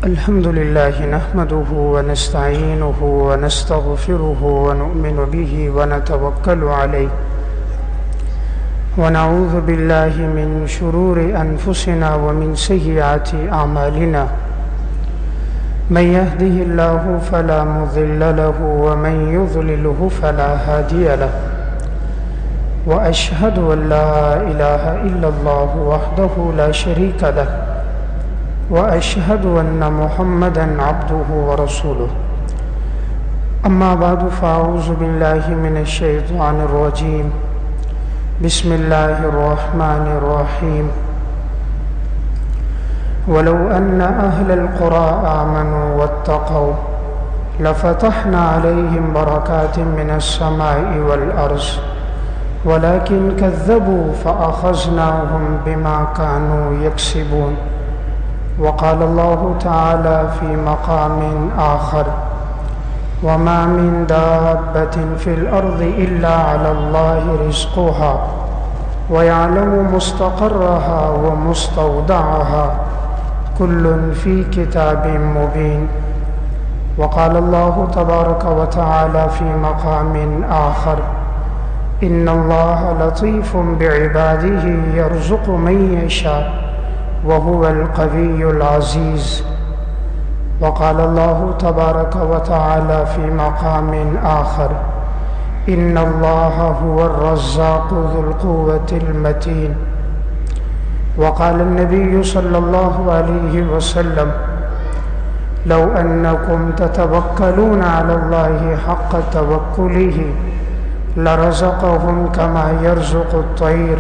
الحمد لله نحمده ونستعينه ونستغفره ونؤمن به ونتوكل عليه ونعوذ بالله من شرور أنفسنا ومن سيئات أعمالنا من يهده الله فلا مضل له ومن يضلله فلا هادي له وأشهد أن لا إله إلا الله وحده لا شريك له وأشهد أن محمدًا عبده ورسوله أما بعد فأعوذ بالله من الشيطان الرجيم بسم الله الرحمن الرحيم ولو أن أهل القرى آمنوا واتقوا لفتحنا عليهم بركات من السماء والأرض ولكن كذبوا فأخذناهم بما كانوا يكسبون وقال الله تعالى في مقام آخر وما من دابة في الأرض إلا على الله رزقها ويعلم مستقرها ومستودعها كل في كتاب مبين وقال الله تبارك وتعالى في مقام آخر إن الله لطيف بعباده يرزق من يشاء وهو القوي العزيز وقال الله تبارك وتعالى في مقام آخر إن الله هو الرزاق ذو القوة المتين وقال النبي صلى الله عليه وسلم لو أنكم تتوكلون على الله حق توكله لرزقهم كما يرزق الطير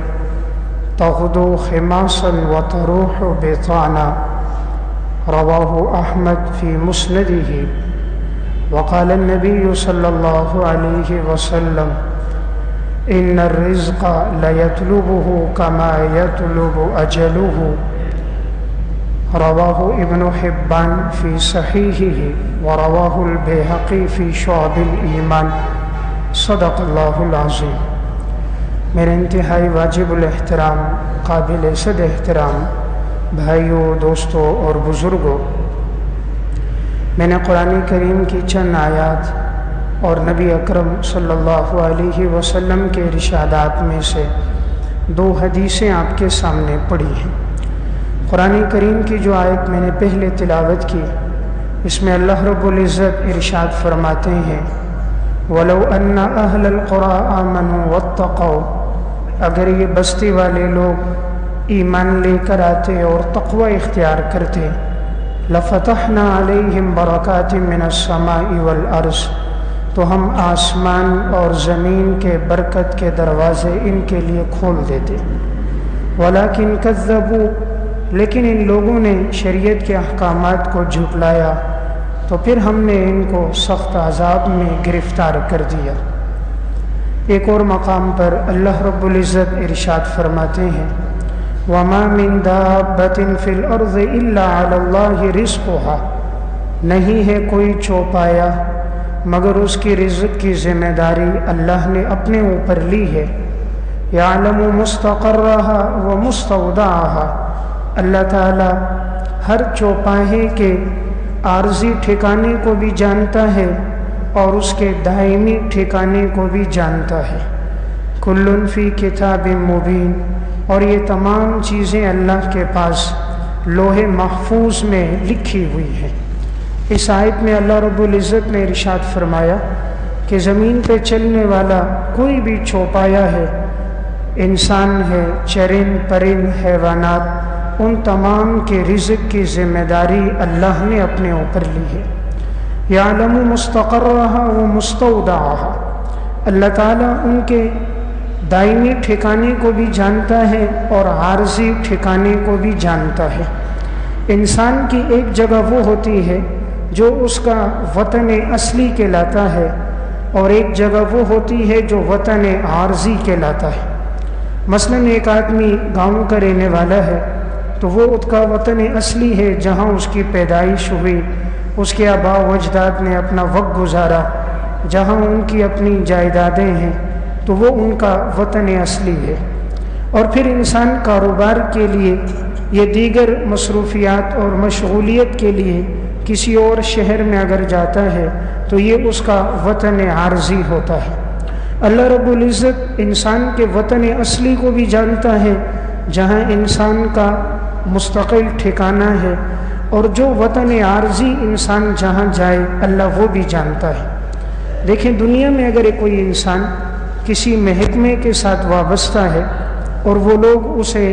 تغدو خماصا وتروح بطانا رواه أحمد في مسنده وقال النبي صلى الله عليه وسلم إن الرزق ليطلبه كما يطلب أجله رواه ابن حبان في صحيحه ورواه البيهقي في شعب الإيمان صدق الله العظيم۔ میرے انتہائی واجب الاحترام قابل صد احترام بھائیوں، دوستوں اور بزرگوں، میں نے قرآن کریم کی چند آیات اور نبی اکرم صلی اللہ علیہ وسلم کے ارشادات میں سے دو حدیثیں آپ کے سامنے پڑھی ہیں۔ قرآن کریم کی جو آیت میں نے پہلے تلاوت کی، اس میں اللہ رب العزت ارشاد فرماتے ہیں وَلَوْ أَنَّ أَهْلَ الْقُرَىٰ آمَنُوا وَاتَّقَوْا، اگر یہ بستی والے لوگ ایمان لے کر آتے اور تقوی اختیار کرتے لَفَتَحْنَا عَلَيْهِمْ بَرَكَاتٍ مِّنَ السَّمَاءِ وَالْأَرْضِ، تو ہم آسمان اور زمین کے برکت کے دروازے ان کے لیے کھول دیتے۔ وَلَكِنْ كَذَّبُوا، لیکن ان لوگوں نے شریعت کے احکامات کو جھٹلایا تو پھر ہم نے ان کو سخت عذاب میں گرفتار کر دیا۔ ایک اور مقام پر اللہ رب العزت ارشاد فرماتے ہیں وَمَا مِن دَابَّةٍ فِي الْأَرْضِ إِلَّا عَلَى اللَّهِ رِزْقُهَا، نہیں ہے کوئی چوپایا مگر اس کی رزق کی ذمہ داری اللہ نے اپنے اوپر لی ہے۔ يَعْلَمُ مُسْتَقَرَّهَا وَمُسْتَوْدَعَهَا، اللہ تعالی ہر چوپاہے کے عارضی ٹھکانے کو بھی جانتا ہے اور اس کے دائمی ٹھکانے کو بھی جانتا ہے۔ کل فی کتاب مبین، اور یہ تمام چیزیں اللہ کے پاس لوح محفوظ میں لکھی ہوئی ہیں۔ اس آیت میں اللہ رب العزت نے ارشاد فرمایا کہ زمین پہ چلنے والا کوئی بھی چوپایا ہے، انسان ہے، چرند پرند حیوانات، ان تمام کے رزق کی ذمہ داری اللہ نے اپنے اوپر لی ہے۔ یعلم مستقرها ومستودعها، اللہ تعالیٰ ان کے دائمی ٹھکانے کو بھی جانتا ہے اور عارضی ٹھکانے کو بھی جانتا ہے۔ انسان کی ایک جگہ وہ ہوتی ہے جو اس کا وطن اصلی کہلاتا ہے، اور ایک جگہ وہ ہوتی ہے جو وطن عارضی کہلاتا ہے۔ مثلاً ایک آدمی گاؤں کا رہنے والا ہے تو وہ اس کا وطن اصلی ہے جہاں اس کی پیدائش ہوئی، اس کے آباء و اجداد نے اپنا وقت گزارا، جہاں ان کی اپنی جائیدادیں ہیں تو وہ ان کا وطن اصلی ہے۔ اور پھر انسان کاروبار کے لیے یہ دیگر مصروفیات اور مشغولیت کے لیے کسی اور شہر میں اگر جاتا ہے تو یہ اس کا وطن عارضی ہوتا ہے۔ اللہ رب العزت انسان کے وطن اصلی کو بھی جانتا ہے، جہاں انسان کا مستقل ٹھکانہ ہے، اور جو وطن عارضی انسان جہاں جائے اللہ وہ بھی جانتا ہے۔ دیکھیں، دنیا میں اگر کوئی انسان کسی محکمے کے ساتھ وابستہ ہے اور وہ لوگ اسے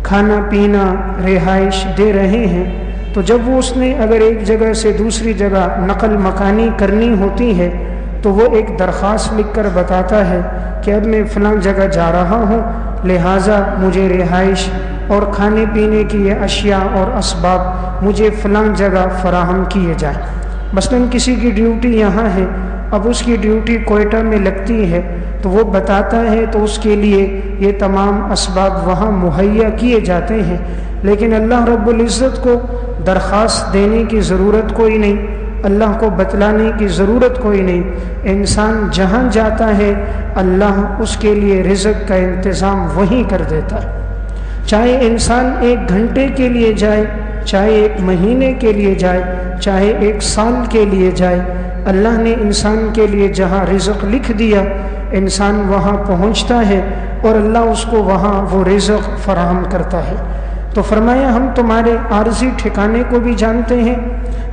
کھانا پینا رہائش دے رہے ہیں، تو جب وہ اس نے اگر ایک جگہ سے دوسری جگہ نقل مکانی کرنی ہوتی ہے تو وہ ایک درخواست لکھ کر بتاتا ہے کہ اب میں فلاں جگہ جا رہا ہوں، لہٰذا مجھے رہائش اور کھانے پینے کی یہ اشیاء اور اسباب مجھے فلاں جگہ فراہم کیے جائیں۔ مثلاً کسی کی ڈیوٹی یہاں ہے، اب اس کی ڈیوٹی کوئٹہ میں لگتی ہے، تو وہ بتاتا ہے تو اس کے لیے یہ تمام اسباب وہاں مہیا کیے جاتے ہیں۔ لیکن اللہ رب العزت کو درخواست دینے کی ضرورت کوئی نہیں، اللہ کو بتلانے کی ضرورت کوئی نہیں۔ انسان جہاں جاتا ہے اللہ اس کے لیے رزق کا انتظام وہیں کر دیتا ہے، چاہے انسان 1 گھنٹے کے لیے جائے، چاہے 1 مہینے کے لیے جائے، چاہے 1 سال کے لیے جائے، اللہ نے انسان کے لیے جہاں رزق لکھ دیا انسان وہاں پہنچتا ہے اور اللہ اس کو وہاں وہ رزق فراہم کرتا ہے۔ تو فرمایا ہم تمہارے عارضی ٹھکانے کو بھی جانتے ہیں،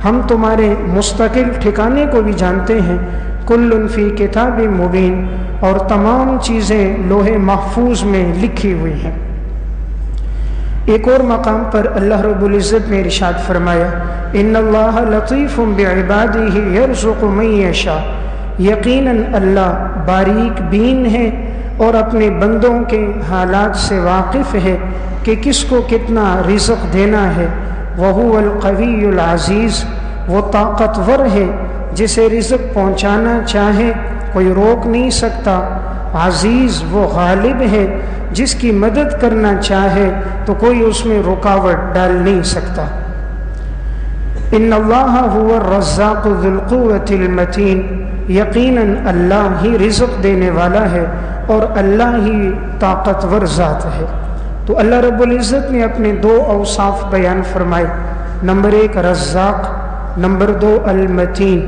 ہم تمہارے مستقل ٹھکانے کو بھی جانتے ہیں۔ کل فی کتاب مبین، اور تمام چیزیں لوح محفوظ میں لکھی ہوئی ہیں۔ ایک اور مقام پر اللہ رب العزت نے ارشاد فرمایا، ان اللہ لطیف بعبادہ یرزق من یشاء، یقیناً اللہ باریک بین ہے اور اپنے بندوں کے حالات سے واقف ہے کہ کس کو کتنا رزق دینا ہے۔ وہو القوی العزیز، وہ طاقتور ہے جسے رزق پہنچانا چاہے کوئی روک نہیں سکتا۔ عزیز، وہ غالب ہے جس کی مدد کرنا چاہے تو کوئی اس میں رکاوٹ ڈال نہیں سکتا۔ ان اللہ هو الرزاق ذو القوة المتین، یقیناً اللہ ہی رزق دینے والا ہے اور اللہ ہی طاقتور ذات ہے۔ تو اللہ رب العزت نے اپنے 2 اوصاف بیان فرمائے، نمبر 1 رزاق، نمبر 2 المتین،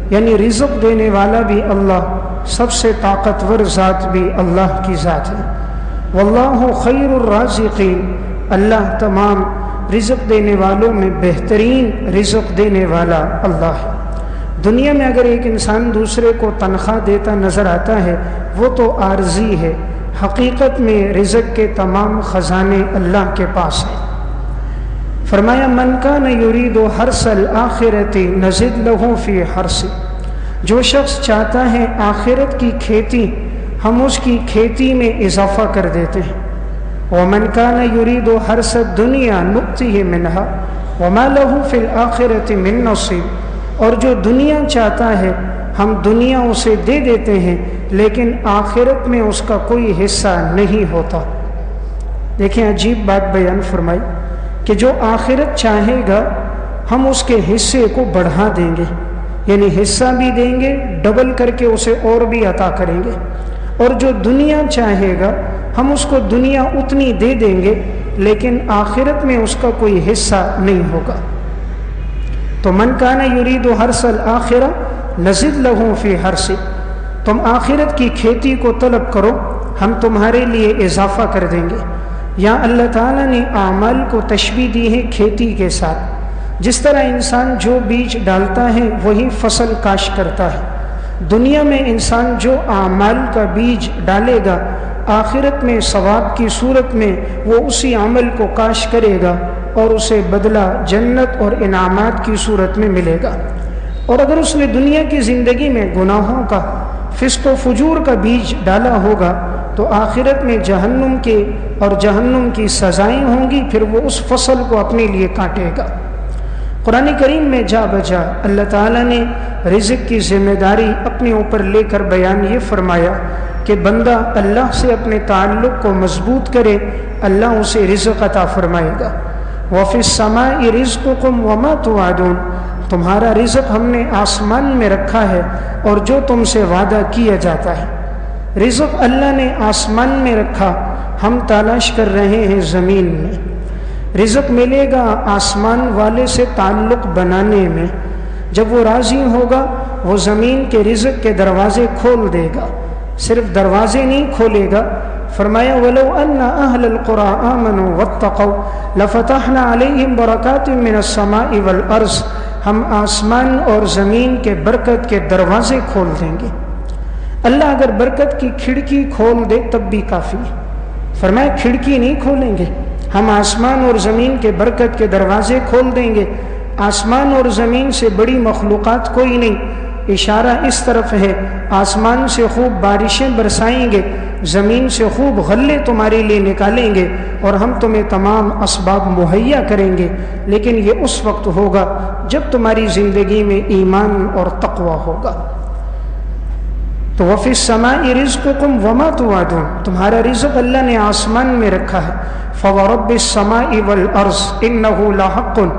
یعنی رزق دینے والا بھی اللہ، سب سے طاقتور ذات بھی اللہ کی ذات ہے۔ واللہ خیر الرازقین، اللہ تمام رزق دینے والوں میں بہترین رزق دینے والا اللہ ہے۔ دنیا میں اگر ایک انسان دوسرے کو تنخواہ دیتا نظر آتا ہے وہ تو عارضی ہے، حقیقت میں رزق کے تمام خزانے اللہ کے پاس ہیں۔ فرمایا من کان یرید حرث الآخرۃ نزد لہ فی حرثہ، جو شخص چاہتا ہے آخرت کی کھیتی ہم اس کی کھیتی میں اضافہ کر دیتے ہیں۔ ومن کان یرید حرث الدنیا نؤتہ منہا وما لہ فی الآخرۃ من نصیب، اور جو دنیا چاہتا ہے ہم دنیا اسے دے دیتے ہیں لیکن آخرت میں اس کا کوئی حصہ نہیں ہوتا۔ دیکھیں عجیب بات بیان فرمائی کہ جو آخرت چاہے گا ہم اس کے حصے کو بڑھا دیں گے، یعنی حصہ بھی دیں گے ڈبل کر کے اسے اور بھی عطا کریں گے، اور جو دنیا چاہے گا ہم اس کو دنیا اتنی دے دیں گے لیکن آخرت میں اس کا کوئی حصہ نہیں ہوگا۔ تو من کان یرید حرث الآخرہ نزد لہ فی حرثہ، تم آخرت کی کھیتی کو طلب کرو ہم تمہارے لیے اضافہ کر دیں گے۔ یہاں اللہ تعالیٰ نے اعمال کو تشبیہ دی ہے کھیتی کے ساتھ، جس طرح انسان جو بیج ڈالتا ہے وہی فصل کاشت کرتا ہے۔ دنیا میں انسان جو اعمال کا بیج ڈالے گا آخرت میں ثواب کی صورت میں وہ اسی عمل کو کاشت کرے گا اور اسے بدلہ جنت اور انعامات کی صورت میں ملے گا۔ اور اگر اس نے دنیا کی زندگی میں گناہوں کا، فسق و فجور کا بیج ڈالا ہوگا تو آخرت میں جہنم کے اور جہنم کی سزائیں ہوں گی، پھر وہ اس فصل کو اپنے لیے کاٹے گا۔ قرآن کریم میں جا بجا اللہ تعالیٰ نے رزق کی ذمہ داری اپنے اوپر لے کر بیان یہ فرمایا کہ بندہ اللہ سے اپنے تعلق کو مضبوط کرے، اللہ اسے رزق عطا فرمائے گا۔ وَفِي السَّمَاءِ رِزْقُكُمْ وَمَا تُوعَدُونَ، تمہارا رزق ہم نے آسمان میں رکھا ہے اور جو تم سے وعدہ کیا جاتا ہے۔ رزق اللہ نے آسمان میں رکھا، ہم تلاش کر رہے ہیں زمین میں۔ رزق ملے گا آسمان والے سے تعلق بنانے میں، جب وہ راضی ہوگا وہ زمین کے رزق کے دروازے کھول دے گا، صرف دروازے نہیں کھولے گا۔ فرمایا وَلَوْ أَنَّ أَهْلَ الْقُرَىٰ آمَنُوا وَاتَّقَوْا لَفَتَحْنَا عَلَيْهِمْ بَرَكَاتٍ مِّنَ السَّمَاءِ وَالْأَرْضِ، ہم آسمان اور زمین کے برکت کے دروازے کھول دیں گے۔ اللہ اگر برکت کی کھڑکی کھول دے تب بھی کافی ہے۔ فرمایا کھڑکی نہیں کھولیں گے، ہم آسمان اور زمین کے برکت کے دروازے کھول دیں گے۔ آسمان اور زمین سے بڑی مخلوقات کوئی نہیں، اشارہ اس طرف ہے آسمان سے خوب بارشیں برسائیں گے، زمین سے خوب غلے تمہارے لیے نکالیں گے، اور ہم تمہیں تمام اسباب مہیا کریں گے، لیکن یہ اس وقت ہوگا جب تمہاری زندگی میں ایمان اور تقوی ہوگا۔ تو وَفِي السَّمَاءِ رِزْقُكُمْ وَمَا تُوعَدُونَ، تمہارا رزق اللہ نے آسمان میں رکھا ہے۔ فَوَرَبِّ السَّمَاءِ وَالْأَرْضِ إِنَّهُ لَحَقٌّ،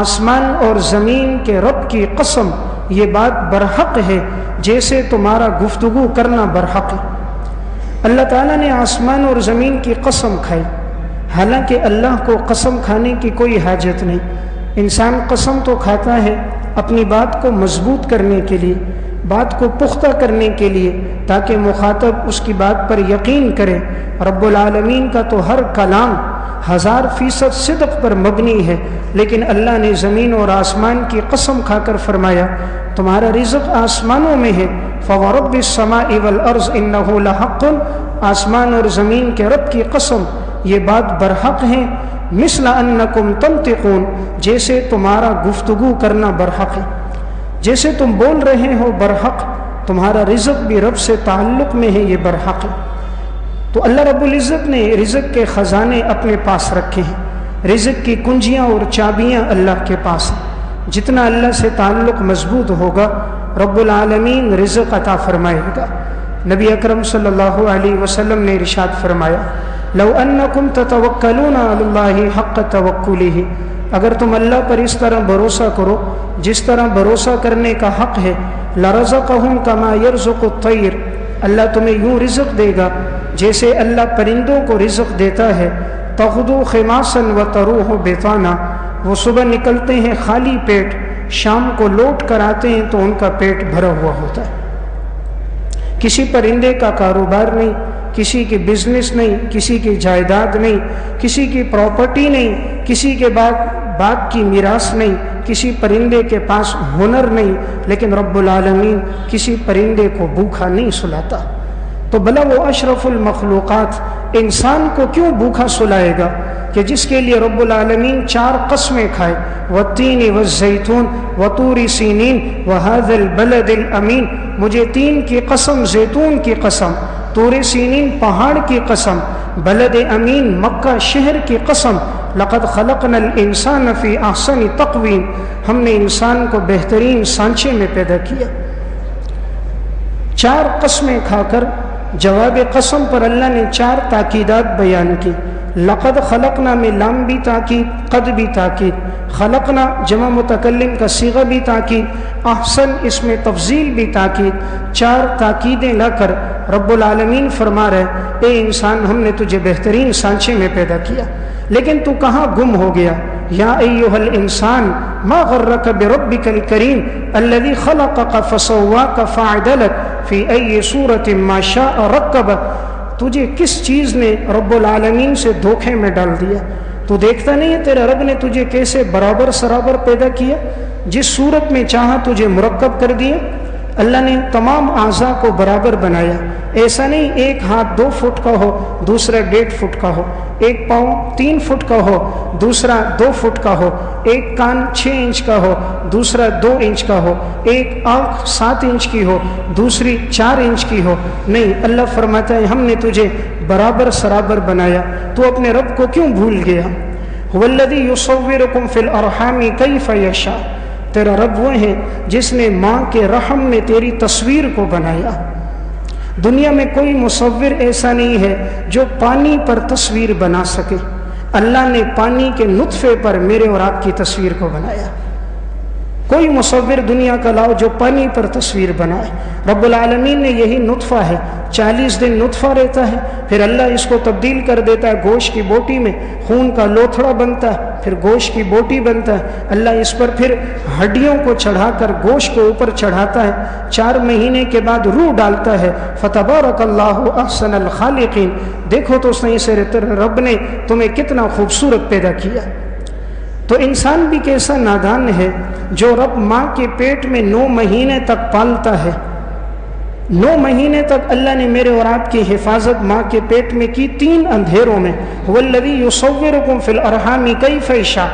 آسمان اور زمین کے رب کی قسم یہ بات برحق ہے جیسے تمہارا گفتگو کرنا برحق ہے۔ اللہ تعالیٰ نے آسمان اور زمین کی قسم کھائی، حالانکہ اللہ کو قسم کھانے کی کوئی حاجت نہیں۔ انسان قسم تو کھاتا ہے اپنی بات کو مضبوط کرنے کے لیے، بات کو پختہ کرنے کے لیے، تاکہ مخاطب اس کی بات پر یقین کرے۔ رب العالمین کا تو ہر کلام 1000% صدق پر مبنی ہے، لیکن اللہ نے زمین اور آسمان کی قسم کھا کر فرمایا تمہارا رزق آسمانوں میں ہے۔ فَوَرَبِّ السَّمَاءِ وَالْأَرْضِ إِنَّهُ لَحَقٌّ، آسمان اور زمین کے رب کی قسم یہ بات برحق ہے۔ مثل أنکم تنطقون، جیسے تمہارا گفتگو کرنا برحق ہے، جیسے تم بول رہے ہو برحق، تمہارا رزق بھی رب سے تعلق میں ہے، یہ برحق ہے۔ تو اللہ رب العزت نے رزق کے خزانے اپنے پاس رکھے ہیں، رزق کی کنجیاں اور چابیاں اللہ کے پاس ہیں۔ جتنا اللہ سے تعلق مضبوط ہوگا رب العالمین رزق عطا فرمائے گا۔ نبی اکرم صلی اللہ علیہ وسلم نے ارشاد فرمایا لو انکم تتوکلون علی اللہ حق توکلہ، اگر تم اللہ پر اس طرح بھروسہ کرو جس طرح بھروسہ کرنے کا حق ہے، لرزقہم کما یرزق الطیر، اللہ تمہیں یوں رزق دے گا جیسے اللہ پرندوں کو رزق دیتا ہے۔ تغدو خماسا وتروح بطانا، وہ صبح نکلتے ہیں خالی پیٹ، شام کو لوٹ کر آتے ہیں تو ان کا پیٹ بھرا ہوا ہوتا ہے۔ کسی پرندے کا کاروبار نہیں، کسی کی بزنس نہیں، کسی کی جائیداد نہیں، کسی کی پراپرٹی نہیں، کسی کے باغ کی میراث نہیں، کسی پرندے کے پاس ہنر نہیں، لیکن رب العالمین کسی پرندے کو بھوکا نہیں سلاتا۔ تو بھلا وہ اشرف المخلوقات انسان کو کیوں بھوکا سلائے گا کہ جس کے لیے رب العالمین 4 قسمیں کھائے، والتین والزیتون وطور سینین وہذا البلد الامین، مجھے تین کی قسم، زیتون کی قسم، طور سینین پہاڑ کی قسم، بلد امین مکہ شہر کی قسم، لقد خلقنا الانسان فی احسن تقویم، ہم نے انسان کو بہترین سانچے میں پیدا کیا۔ 4 قسمیں کھا کر جواب قسم پر اللہ نے 4 تاکیدات بیان کی۔ لقد خلقنا میں لام بھی تاکید، قد بھی تاکید، خلقنا جمع متکلم کا صیغہ بھی تاکید، احسن اس میں تفضیل بھی تاکید، 4 تاکیدیں لا کر رب العالمین فرما رہے اے انسان ہم نے تجھے بہترین سانچے میں پیدا کیا، لیکن تو کہاں گم ہو گیا؟ یا ایھا الانسان ما غرک بربک الکریم الذی خلقک فسواک فعدلک فی ای صورت ما شاء رکبک، تجھے کس چیز نے رب العالمین سے دھوکے میں ڈال دیا؟ تو دیکھتا نہیں ہے تیرے رب نے تجھے کیسے برابر سرابر پیدا کیا، جس صورت میں چاہا تجھے مرکب کر دیا۔ اللہ نے تمام اعضاء کو برابر بنایا، ایسا نہیں ایک ہاتھ 2 فٹ کا ہو دوسرا 1.5 فٹ کا ہو، ایک پاؤں 3 فٹ کا ہو دوسرا 2 فٹ کا ہو، ایک کان 6 انچ کا ہو دوسرا 2 انچ کا ہو، ایک آنکھ 7 انچ کی ہو دوسری 4 انچ کی ہو، نہیں، اللہ فرماتا ہے ہم نے تجھے برابر سرابر بنایا، تو اپنے رب کو کیوں بھول گیا؟ هو الذی یصورکم فی الارحام کیف یشاء، تیرا رب وہ ہے جس نے ماں کے رحم میں تیری تصویر کو بنایا۔ دنیا میں کوئی مصور ایسا نہیں ہے جو پانی پر تصویر بنا سکے، اللہ نے پانی کے نطفے پر میرے اور آپ کی تصویر کو بنایا۔ کوئی مصور دنیا کا لاؤ جو پانی پر تصویر بنائے. رب العالمین نے یہی نطفہ ہے, 40 دن نطفہ رہتا ہے, پھر اللہ اس کو تبدیل کر دیتا ہے گوشت کی بوٹی میں, خون کا لوتھڑا بنتا ہے, پھر گوشت کی بوٹی بنتا ہے. اللہ اس پر پھر ہڈیوں کو چڑھا کر گوشت کو اوپر چڑھاتا ہے, 4 مہینے کے بعد روح ڈالتا ہے. فتبارک اللہ احسن الخالقین. دیکھو تو صحیح سے رب نے تمہیں کتنا خوبصورت پیدا کیا. تو انسان بھی کیسا نادان ہے جو رب ماں کے پیٹ میں 9 مہینے تک پالتا ہے. 9 مہینے تک اللہ نے میرے اور آپ کی حفاظت ماں کے پیٹ میں کی 3 اندھیروں میں. والذی یصورکم فی الارحام کیف یشاء.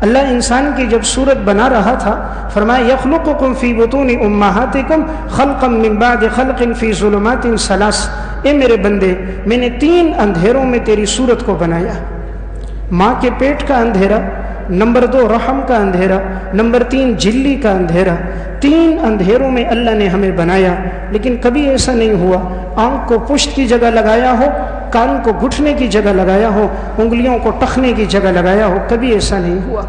اللہ انسان کی جب صورت بنا رہا تھا فرمایا یخلقکم فی بطون امہاتکم خلقا من بعد خلق فی ظلمات 3. اے میرے بندے, میں نے 3 اندھیروں میں تیری صورت کو بنایا. ماں کے پیٹ کا اندھیرا, نمبر 2 رحم کا اندھیرا, نمبر 3 جھلی کا اندھیرا. 3 اندھیروں میں اللہ نے ہمیں بنایا. لیکن کبھی ایسا نہیں ہوا آنکھ کو پشت کی جگہ لگایا ہو, کان کو گھٹنے کی جگہ لگایا ہو, انگلیوں کو ٹخنے کی جگہ لگایا ہو, کبھی ایسا نہیں ہوا.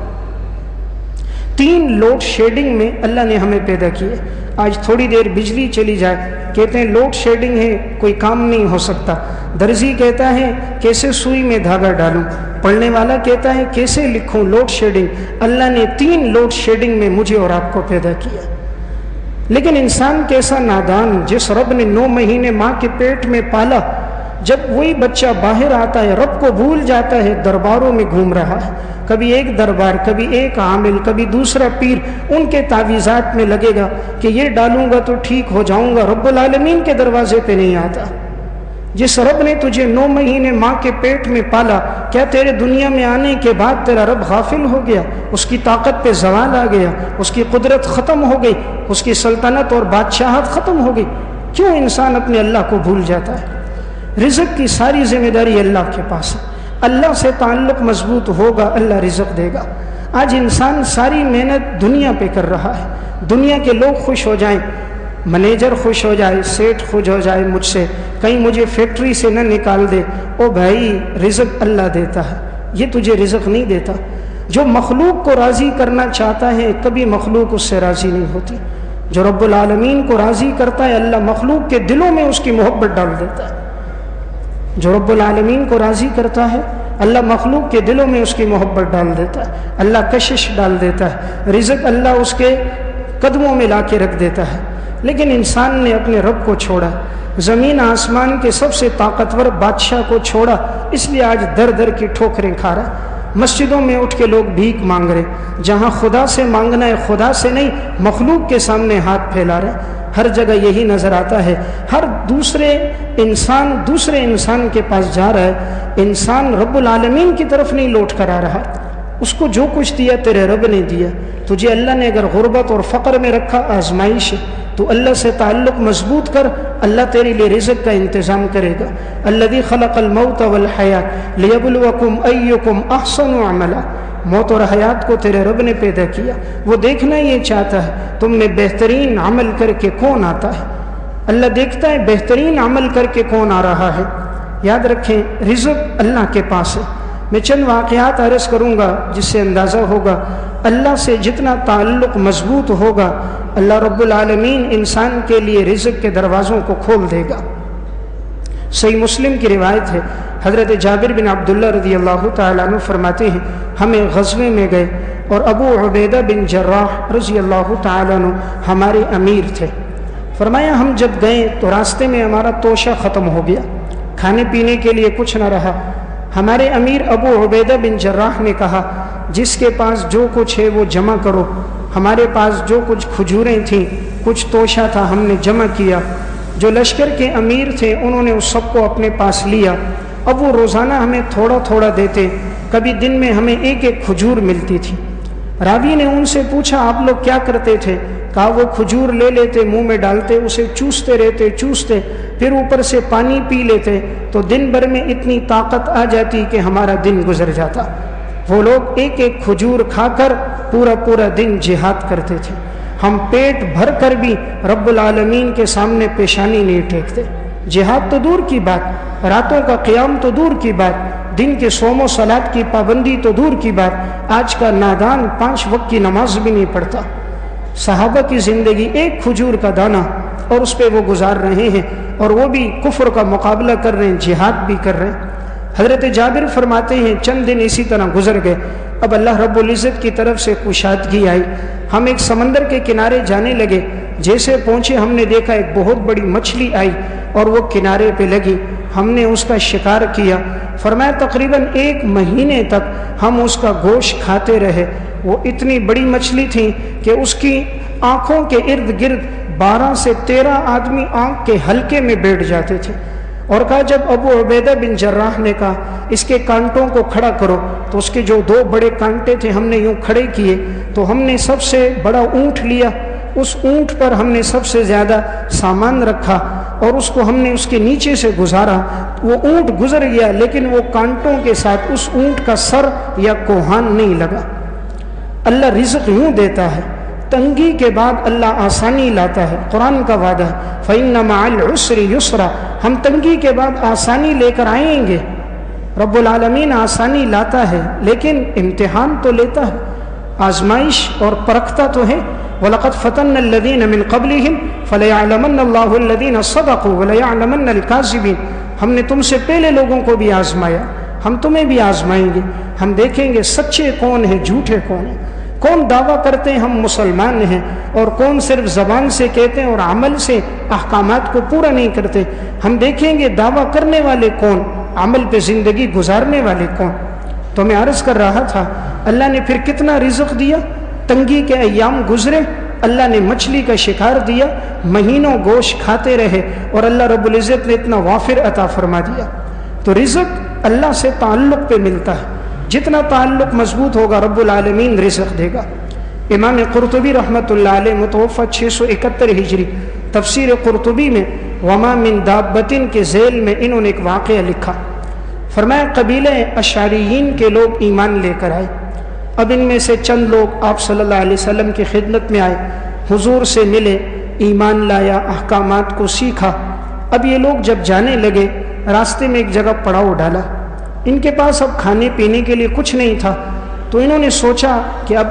3 لوڈ شیڈنگ میں اللہ نے ہمیں پیدا کیے. آج تھوڑی دیر بجلی چلی جائے کہتے ہیں لوڈ شیڈنگ ہے, کوئی کام نہیں ہو سکتا. درزی کہتا ہے کیسے سوئی میں دھاگا ڈالوں, پڑھنے والا کہتا ہے کیسے لکھوں, لوڈ شیڈنگ. اللہ نے 3 لوڈ شیڈنگ میں مجھے اور آپ کو پیدا کیا. لیکن انسان کیسا نادان, جس رب نے 9 مہینے ماں کے پیٹ میں پالا, جب وہی بچہ باہر آتا ہے رب کو بھول جاتا ہے, درباروں میں گھوم رہا ہے. کبھی ایک دربار, کبھی ایک عامل, کبھی دوسرا پیر, ان کے تعویذات میں لگے گا کہ یہ ڈالوں گا تو ٹھیک ہو جاؤں گا. رب العالمین کے دروازے پہ نہیں آتا. جس رب نے تجھے 9 مہینے ماں کے پیٹ میں پالا, کیا تیرے دنیا میں آنے کے بعد تیرا رب غافل ہو گیا؟ اس کی طاقت پہ زوال آ گیا, اس کی قدرت ختم ہو گئی, اس کی سلطنت اور بادشاہت ختم ہو گئی. کیوں انسان اپنے اللہ کو بھول جاتا ہے؟ رزق کی ساری ذمہ داری اللہ کے پاس ہے. اللہ سے تعلق مضبوط ہوگا, اللہ رزق دے گا. آج انسان ساری محنت دنیا پہ کر رہا ہے, دنیا کے لوگ خوش ہو جائیں, منیجر خوش ہو جائے, سیٹ خوش ہو جائے مجھ سے, کہیں مجھے فیکٹری سے نہ نکال دے. او بھائی, رزق اللہ دیتا ہے, یہ تجھے رزق نہیں دیتا. جو مخلوق کو راضی کرنا چاہتا ہے کبھی مخلوق اس سے راضی نہیں ہوتی. جو رب العالمین کو راضی کرتا ہے اللہ مخلوق کے دلوں میں اس کی محبت ڈال دیتا ہے. جو رب العالمین کو راضی کرتا ہے اللہ مخلوق کے دلوں میں اس کی محبت ڈال دیتا ہے, اللہ کشش ڈال دیتا ہے, رزق اللہ اس کے قدموں میں لا کے رکھ دیتا ہے. لیکن انسان نے اپنے رب کو چھوڑا, زمین آسمان کے سب سے طاقتور بادشاہ کو چھوڑا, اس لیے آج در در کی ٹھوکریں کھا رہا ہے. مسجدوں میں اٹھ کے لوگ بھیک مانگ رہے, جہاں خدا سے مانگنا ہے خدا سے نہیں, مخلوق کے سامنے ہاتھ پھیلا رہے. ہر جگہ یہی نظر آتا ہے, ہر دوسرے انسان کے پاس جا رہا ہے, انسان رب العالمین کی طرف نہیں لوٹ کر آ رہا. اس کو جو کچھ دیا تیرے رب نے دیا. تجھے اللہ نے اگر غربت اور فقر میں رکھا, آزمائش ہے, تو اللہ سے تعلق مضبوط کر, اللہ تیرے لیے رزق کا انتظام کرے گا. الذی خلق الموت والحیات لیبلوکم ایکم احسن عملا. موت اور حیات کو تیرے رب نے پیدا کیا, وہ دیکھنا یہ چاہتا ہے تم میں بہترین عمل کر کے کون آتا ہے. اللہ دیکھتا ہے بہترین عمل کر کے کون آ رہا ہے. یاد رکھیں رزق اللہ کے پاس ہے. میں چند واقعات عرض کروں گا جس سے اندازہ ہوگا اللہ سے جتنا تعلق مضبوط ہوگا اللہ رب العالمین انسان کے لیے رزق کے دروازوں کو کھول دے گا. صحیح مسلم کی روایت ہے, حضرت جابر بن عبداللہ رضی اللہ تعالیٰ عنہ فرماتے ہیں ہمیں غزوے میں گئے اور ابو عبیدہ بن جراح رضی اللہ تعالیٰ عنہ ہمارے امیر تھے. فرمایا ہم جب گئے تو راستے میں ہمارا توشہ ختم ہو گیا, کھانے پینے کے لیے کچھ نہ رہا. ہمارے امیر ابو عبیدہ بن جراح نے کہا جس کے پاس جو کچھ ہے وہ جمع کرو. ہمارے پاس جو کچھ کھجوریں تھیں, کچھ توشہ تھا, ہم نے جمع کیا. جو لشکر کے امیر تھے انہوں نے اس سب کو اپنے پاس لیا. اب وہ روزانہ ہمیں تھوڑا تھوڑا دیتے, کبھی دن میں ہمیں 1 کھجور ملتی تھی. راوی نے ان سے پوچھا آپ لوگ کیا کرتے تھے؟ کہا وہ کھجور لے لیتے, منہ میں ڈالتے, اسے چوستے رہتے, پھر اوپر سے پانی پی لیتے, تو دن بھر میں اتنی طاقت آ جاتی کہ ہمارا دن گزر جاتا. وہ لوگ 1 کھجور کھا کر پورا دن جہاد کرتے تھے. ہم پیٹ بھر کر بھی رب العالمین کے سامنے پیشانی نہیں ٹیکتے. جہاد تو دور کی بات, راتوں کا قیام تو دور کی بات, دن کے صوم و صلات کی پابندی تو دور کی بات. آج کا نادان 5 وقت کی نماز بھی نہیں پڑھتا. صحابہ کی زندگی ایک کھجور کا دانہ اور اس پہ وہ گزار رہے ہیں، اور وہ بھی کفر کا مقابلہ کر رہے ہیں، جہاد بھی کر رہے ہیں۔ حضرت جابر فرماتے ہیں چند دن اسی طرح گزر گئے، اب اللہ رب العزت کی طرف سے کشادگی آئی، ہم ایک سمندر کے کنارے جانے لگے، جیسے پہنچے ہم نے دیکھا ایک بہت بڑی مچھلی آئی اور وہ کنارے پہ لگی، ہم نے اس کا شکار کیا۔ فرمایا تقریباً 1 مہینے تک ہم اس کا گوشت کھاتے رہے۔ وہ اتنی بڑی مچھلی تھی کہ اس کی آنکھوں کے ارد گرد 12 سے 13 آدمی آنکھ کے حلقے میں بیٹھ جاتے تھے۔ اور کہا جب ابو عبیدہ بن جراح نے کہا اس کے کانٹوں کو کھڑا کرو، تو اس کے جو 2 بڑے کانٹے تھے ہم نے یوں کھڑے کیے، تو ہم نے سب سے بڑا اونٹ لیا، اس اونٹ پر ہم نے سب سے زیادہ سامان رکھا اور اس کو ہم نے اس کے نیچے سے گزارا۔ وہ اونٹ گزر گیا لیکن وہ کانٹوں کے ساتھ اس اونٹ کا سر یا کوہان نہیں لگا۔ اللہ رزق یوں دیتا ہے، تنگی کے بعد اللہ آسانی لاتا ہے۔ قرآن کا وعدہ ہے فَإِنَّ مَعَ الْعُسْرِ يُسْرًا، ہم تنگی کے بعد آسانی لے کر آئیں گے۔ رب العالمین آسانی لاتا ہے لیکن امتحان تو لیتا ہے، آزمائش اور پرکھتا تو ہے۔ وَلَقَدْ فَتَنَّ الَّذِينَ مِن قَبْلِهِمْ فَلَيَعْلَمَنَّ اللَّهُ الَّذِينَ صَدَقُوا وَلَيَعْلَمَنَّ الْكَاذِبِينَ، ہم نے تم سے پہلے لوگوں کو بھی آزمایا، ہم تمہیں بھی آزمائیں گے، ہم دیکھیں گے سچے کون ہیں جھوٹے کون ہیں، کون دعویٰ کرتے ہیں ہم مسلمان ہیں اور کون صرف زبان سے کہتے ہیں اور عمل سے احکامات کو پورا نہیں کرتے۔ ہم دیکھیں گے دعویٰ کرنے والے کون، عمل پہ زندگی گزارنے والے کون۔ تو میں عرض کر رہا تھا اللہ نے پھر کتنا رزق دیا، تنگی کے ایام گزرے، اللہ نے مچھلی کا شکار دیا، مہینوں گوشت کھاتے رہے اور اللہ رب العزت نے اتنا وافر عطا فرما دیا۔ تو رزق اللہ سے تعلق پہ ملتا ہے، جتنا تعلق مضبوط ہوگا رب العالمین رزق دے گا۔ امام قرطبی رحمۃ اللہ علیہ متوفی 671 ہجری تفسیر قرطبی میں وما من دابتن کے ذیل میں انہوں نے ایک واقعہ لکھا۔ فرمایا قبیلہ اشعریین کے لوگ ایمان لے کر آئے، اب ان میں سے چند لوگ آپ صلی اللہ علیہ وسلم کی خدمت میں آئے، حضور سے ملے، ایمان لایا، احکامات کو سیکھا۔ اب یہ لوگ جب جانے لگے راستے میں ایک جگہ پڑاؤ ڈالا، ان کے پاس اب کھانے پینے کے لیے کچھ نہیں تھا، تو انہوں نے سوچا کہ اب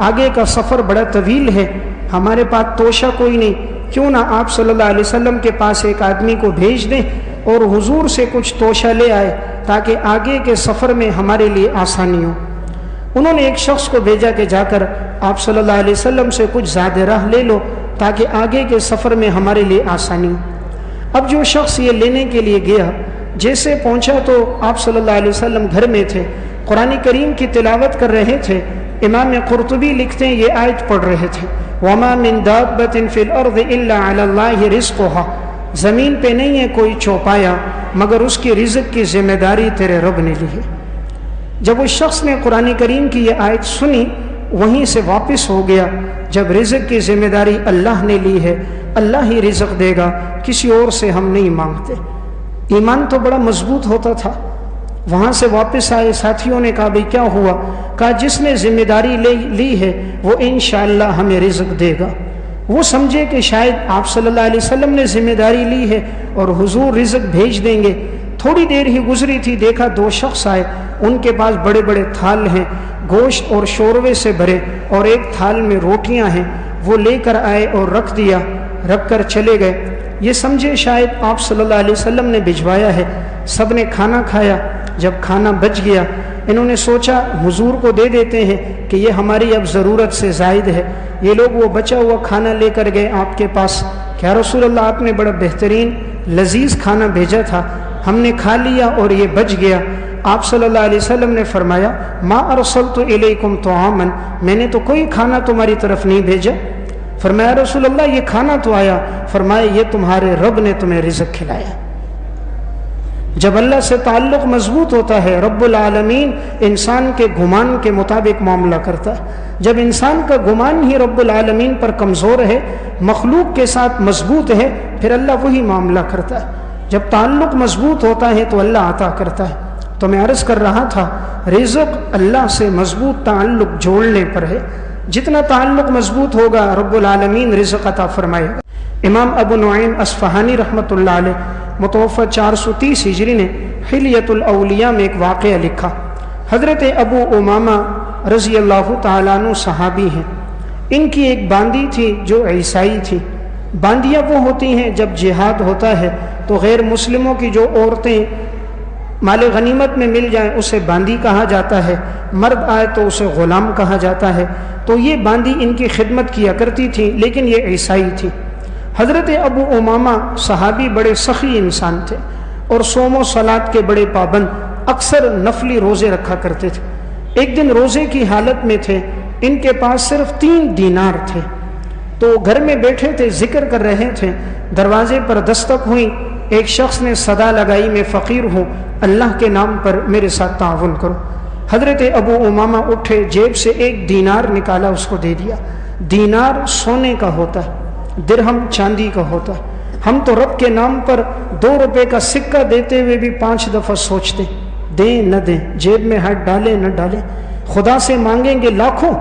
آگے کا سفر بڑا طویل ہے، ہمارے پاس توشہ کوئی نہیں، کیوں نہ آپ صلی اللہ علیہ وسلم کے پاس ایک آدمی کو بھیج دیں اور حضور سے کچھ توشہ لے آئے تاکہ آگے کے سفر میں ہمارے لیے آسانی ہو۔ انہوں نے ایک شخص کو بھیجا کہ جا کر آپ صلی اللہ علیہ وسلم سے کچھ زاد راہ لے لو تاکہ آگے کے سفر میں ہمارے لیے آسانی ہو۔ اب جو شخص یہ لینے کے لیے گیا، جیسے پہنچا تو آپ صلی اللہ علیہ وسلم گھر میں تھے، قرآن کریم کی تلاوت کر رہے تھے۔ امام قرطبی لکھتے ہیں یہ آیت پڑھ رہے تھے وَمَا مِن دَابَّةٍ فِي الْأَرْضِ إِلَّا عَلَى اللَّهِ رِزْقُهَا، زمین پہ نہیں ہے کوئی چوپایا مگر اس کی رزق کی ذمہ داری تیرے رب نے لی ہے۔ جب اس شخص نے قرآن کریم کی یہ آیت سنی وہیں سے واپس ہو گیا، جب رزق کی ذمہ داری اللہ نے لی ہے، اللہ ہی رزق دے گا، کسی اور سے ہم نہیں مانگتے۔ ایمان تو بڑا مضبوط ہوتا تھا۔ وہاں سے واپس آئے، ساتھیوں نے کہا بھئی کیا ہوا؟ کہا جس نے ذمہ داری لی ہے وہ انشاءاللہ ہمیں رزق دے گا۔ وہ سمجھے کہ شاید آپ صلی اللہ علیہ وسلم نے ذمہ داری لی ہے اور حضور رزق بھیج دیں گے۔ تھوڑی دیر ہی گزری تھی، دیکھا 2 شخص آئے، ان کے پاس بڑے بڑے تھال ہیں، گوشت اور شوربے سے بھرے، اور ایک تھال میں روٹیاں ہیں، وہ لے کر آئے اور رکھ دیا، رکھ کر چلے گئے۔ یہ سمجھے شاید آپ صلی اللہ علیہ وسلم نے بھجوایا ہے۔ سب نے کھانا کھایا، جب کھانا بچ گیا انہوں نے سوچا حضور کو دے دیتے ہیں کہ یہ ہماری اب ضرورت سے زائد ہے۔ یہ لوگ وہ بچا ہوا کھانا لے کر گئے آپ کے پاس، کہ رسول اللہ آپ نے بڑا بہترین لذیذ کھانا بھیجا تھا، ہم نے کھا لیا اور یہ بچ گیا۔ آپ صلی اللہ علیہ وسلم نے فرمایا ما ارسلت الیکم طعاما، میں نے تو کوئی کھانا تمہاری طرف نہیں بھیجا۔ فرمایا رسول اللہ یہ کھانا تو آیا۔ فرمایا یہ تمہارے رب نے تمہیں رزق کھلایا۔ جب اللہ سے تعلق مضبوط ہوتا ہے رب العالمین انسان کے گمان کے مطابق معاملہ کرتا ہے۔ جب انسان کا گمان ہی رب العالمین پر کمزور ہے، مخلوق کے ساتھ مضبوط ہے، پھر اللہ وہی معاملہ کرتا ہے۔ جب تعلق مضبوط ہوتا ہے تو اللہ عطا کرتا ہے۔ تو میں عرض کر رہا تھا رزق اللہ سے مضبوط تعلق جوڑنے پر ہے، جتنا تعلق مضبوط ہوگا رب العالمین رزق عطا فرمائے گا۔ امام ابو نعیم اصفہانی رحمۃ اللہ علیہ متوفی 430 ہجری نے حلیۃ الاولیاء میں ایک واقعہ لکھا۔ حضرت ابو امامہ رضی اللہ تعالیٰ عنہ صحابی ہیں، ان کی ایک باندی تھی جو عیسائی تھی. باندیاں وہ ہوتی ہیں جب جہاد ہوتا ہے تو غیر مسلموں کی جو عورتیں مال غنیمت میں مل جائیں اسے باندی کہا جاتا ہے، مرد آئے تو اسے غلام کہا جاتا ہے. تو یہ باندی ان کی خدمت کیا کرتی تھی، لیکن یہ عیسائی تھی. حضرت ابو امامہ صحابی بڑے سخی انسان تھے اور صوم و صلات کے بڑے پابند، اکثر نفلی روزے رکھا کرتے تھے. ایک دن روزے کی حالت میں تھے، ان کے پاس صرف 3 دینار تھے. تو گھر میں بیٹھے تھے، ذکر کر رہے تھے. دروازے پر دستک ہوئی، ایک شخص نے صدا لگائی، میں فقیر ہوں، اللہ کے نام پر میرے ساتھ تعاون کرو. حضرت ابو امامہ اٹھے، جیب سے 1 دینار نکالا، اس کو دے دیا. دینار سونے کا ہوتا ہے، درہم چاندی کا ہوتا ہے. ہم تو رب کے نام پر 2 روپے کا سکہ دیتے ہوئے بھی 5 دفعہ سوچتے، دیں نہ دیں، جیب میں ہاتھ ڈالیں نہ ڈالیں. خدا سے مانگیں گے لاکھوں،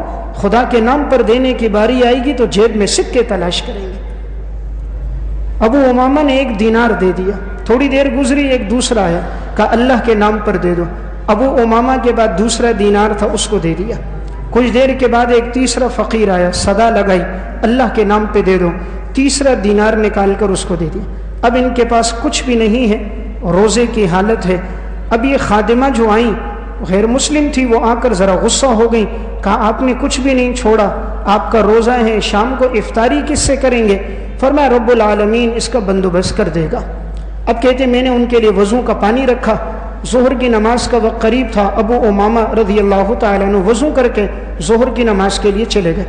خدا کے نام پر دینے کی باری آئے گی تو جیب میں سکے تلاش کریں گے. ابو امامہ نے 1 دینار دے دیا. تھوڑی دیر گزری، ایک دوسرا آیا، کہا اللہ کے نام پر دے دو. ابو امامہ کے بعد دوسرا دینار تھا، اس کو دے دیا. کچھ دیر کے بعد ایک تیسرا فقیر آیا، صدا لگائی، اللہ کے نام پہ دے دو. تیسرا دینار نکال کر اس کو دے دیا. اب ان کے پاس کچھ بھی نہیں ہے، روزے کی حالت ہے. اب یہ خادمہ جو آئیں غیر مسلم تھی، وہ آ کر ذرا غصہ ہو گئی. کہا آپ نے کچھ بھی نہیں چھوڑا، آپ کا روزہ ہے، شام کو افطاری کس سے کریں گے؟ فرمایا رب العالمین اس کا بندوبست کر دے گا. اب کہتے میں نے ان کے لیے وضو کا پانی رکھا. ظہر کی نماز کا وقت قریب تھا. ابو امامہ رضی اللہ تعالیٰ عنہ وضو کر کے ظہر کی نماز کے لیے چلے گئے.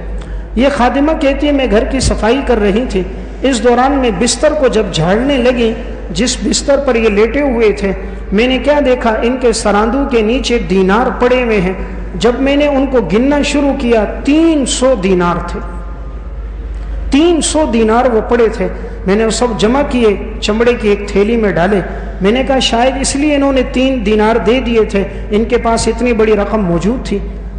یہ خادمہ کہتی ہے میں گھر کی صفائی کر رہی تھی، اس دوران میں بستر کو جب جھاڑنے لگی، جس بستر پر یہ لیٹے ہوئے تھے، میں نے کیا دیکھا، ان کے سراندو کے نیچے دینار پڑے ہوئے ہیں. جب میں نے ان کو گننا شروع کیا 300 دینار تھے. 300 دینار وہ پڑے تھے. میں نے وہ سب جمع کیے، چمڑے کی ایک تھیلی میں ڈالے. میں نے کہا شاید اس لیے انہوں نے 3 دینار دے دیے تھے، ان کے پاس اتنی بڑی رقم موجود تھی.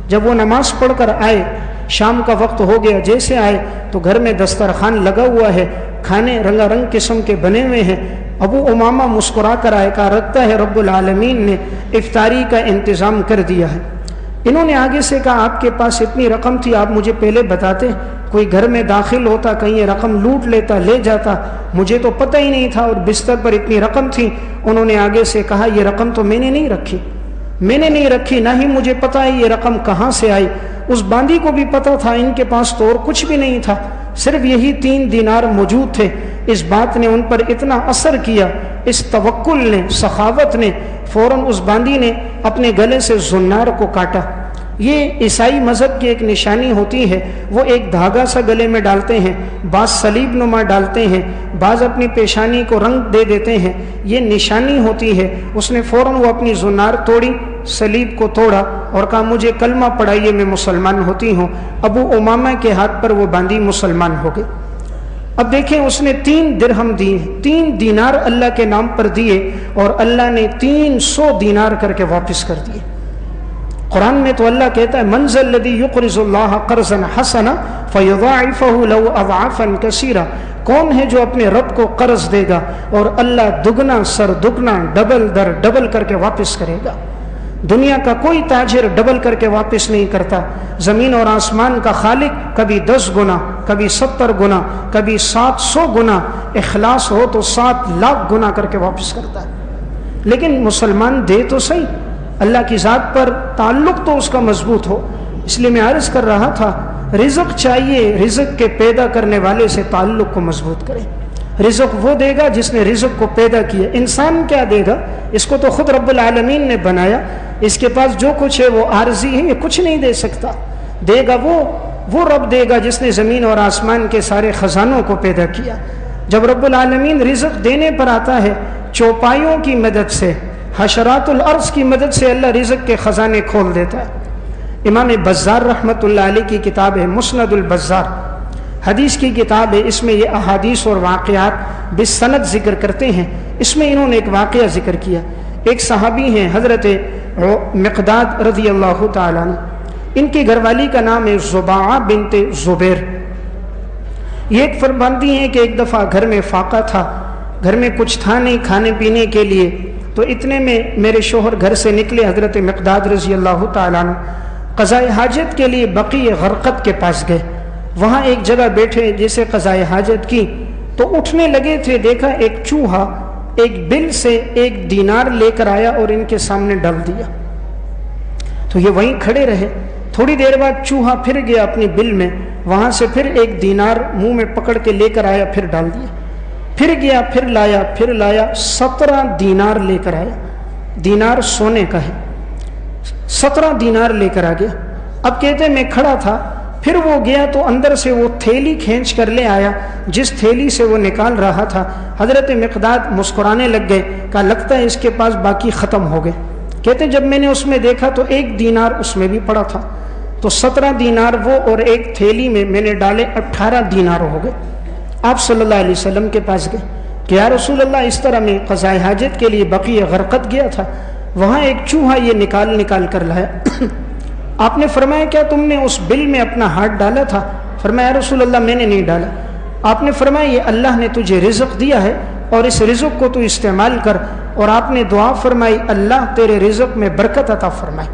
جب وہ نماز پڑھ کر آئے، شام کا وقت ہو گیا، جیسے آئے تو گھر میں دسترخوان لگا ہوا ہے، کھانے رنگا رنگ قسم کے بنے ہوئے ہیں. ابو امامہ مسکرا کر آئے، کہا لگتا ہے رب العالمین نے افطاری کا انتظام کر دیا ہے. انہوں نے آگے سے کہا آپ کے پاس اتنی رقم تھی، آپ مجھے پہلے بتاتے، کوئی گھر میں داخل ہوتا کہیں یہ رقم لوٹ لیتا، لے جاتا، مجھے تو پتہ ہی نہیں تھا، اور بستر پر اتنی رقم تھی. انہوں نے آگے سے کہا یہ رقم تو میں نے نہیں رکھی، نہ ہی مجھے پتہ ہے یہ رقم کہاں سے آئی. اس باندی کو بھی پتہ تھا ان کے پاس تو اور کچھ بھی نہیں تھا، صرف یہی 3 دینار موجود تھے. اس بات نے ان پر اتنا اثر کیا، اس توکل نے، سخاوت نے، فوراً اس باندی نے اپنے گلے سے زنار کو کاٹا. یہ عیسائی مذہب کی ایک نشانی ہوتی ہے، وہ ایک دھاگا سا گلے میں ڈالتے ہیں، بعض صلیب نما ڈالتے ہیں، بعض اپنی پیشانی کو رنگ دے دیتے ہیں. یہ نشانی ہوتی ہے. اس نے فوراً وہ اپنی زنار توڑی، صلیب کو توڑا اور کہا مجھے کلمہ پڑھائیے، میں مسلمان ہوتی ہوں. ابو امامہ کے ہاتھ پر وہ باندی مسلمان ہو گئی. اب دیکھیں اس نے 3 درہم دیے، 3 دینار اللہ کے نام پر دیے، اور اللہ نے 300 دینار کر کے واپس کر دیے. قرآن میں تو اللہ کہتا ہے من ذا الذی یقرض اللہ قرضا حسنا فیضاعفہ لہ اضعافا کثیرا. کون ہے جو اپنے رب کو قرض دے گا اور اللہ دگنا سر دگنا ڈبل در ڈبل کر کے واپس کرے گا. دنیا کا کوئی تاجر ڈبل کر کے واپس نہیں کرتا. زمین اور آسمان کا خالق کبھی 10 گنا، کبھی 70 گنا، کبھی 700 گنا، اخلاص ہو تو 7 لاکھ گنا کر کے واپس کرتا ہے. لیکن مسلمان دے تو صحیح، اللہ کی ذات پر تعلق تو اس کا مضبوط ہو. اس لیے میں عرض کر رہا تھا رزق چاہیے، رزق کے پیدا کرنے والے سے تعلق کو مضبوط کریں. رزق وہ دے گا جس نے رزق کو پیدا کیا. انسان کیا دے گا؟ اس کو تو خود رب العالمین نے بنایا. اس کے پاس جو کچھ ہے وہ عارضی ہے، یہ کچھ نہیں دے سکتا. دے گا وہ رب دے گا جس نے زمین اور آسمان کے سارے خزانوں کو پیدا کیا. جب رب العالمین رزق دینے پر آتا ہے، چوپایوں کی مدد سے، حشرات الارض کی مدد سے اللہ رزق کے خزانے کھول دیتا ہے. امام بزار رحمۃ اللہ علیہ کی کتاب ہے مسند البزار، حدیث کی کتاب ہے. اس میں یہ احادیث اور واقعات بالسند ذکر کرتے ہیں. اس میں انہوں نے ایک واقعہ ذکر کیا. ایک صحابی ہیں حضرت مقداد رضی اللہ تعالیٰ عنہ. ان کی گھر والی کا نام ہے زباعہ بنت زبیر. یہ ایک فرماتی ہیں کہ ایک دفعہ گھر میں فاقہ تھا، گھر میں کچھ تھا نہیں کھانے پینے کے لیے. تو اتنے میں میرے شوہر گھر سے نکلے، حضرت مقداد رضی اللہ تعالیٰ عنہ قضاء حاجت کے لیے بقیع غرقد کے پاس گئے. وہاں ایک جگہ بیٹھے جیسے قضائے حاجت کی تو اٹھنے لگے تھے، دیکھا ایک چوہا ایک بل سے 1 دینار لے کر آیا اور ان کے سامنے ڈال دیا۔ تو یہ وہیں کھڑے رہے، تھوڑی دیر بعد چوہا پھر گیا اپنی بل میں، وہاں سے پھر 1 دینار منہ میں پکڑ کے لے کر آیا، پھر ڈال دیا، پھر گیا، پھر لایا 17 دینار لے کر آیا۔ دینار سونے کا ہے، 17 دینار لے کر آ گیا۔ اب کہتے میں کھڑا تھا، پھر وہ گیا تو اندر سے وہ تھیلی کھینچ کر لے آیا، جس تھیلی سے وہ نکال رہا تھا۔ حضرت مقداد مسکرانے لگ گئے، کہا لگتا ہے اس کے پاس باقی ختم ہو گئے۔ کہتے جب میں نے اس میں دیکھا تو 1 دینار اس میں بھی پڑا تھا، تو 17 دینار وہ اور ایک تھیلی میں نے ڈالے، 18 دینار ہو گئے۔ آپ صلی اللہ علیہ وسلم کے پاس گئے کہ یا رسول اللہ اس طرح میں قضاء حاجت کے لیے بقیع غرقد گیا تھا، وہاں ایک چوہا یہ نکال کر لایا۔ آپ نے فرمایا کیا تم نے اس بل میں اپنا ہاتھ ڈالا تھا؟ فرمایا یا رسول اللہ میں نے نہیں ڈالا۔ آپ نے فرمایا یہ اللہ نے تجھے رزق دیا ہے اور اس رزق کو تو استعمال کر، اور آپ نے دعا فرمائی اللہ تیرے رزق میں برکت عطا فرمائے۔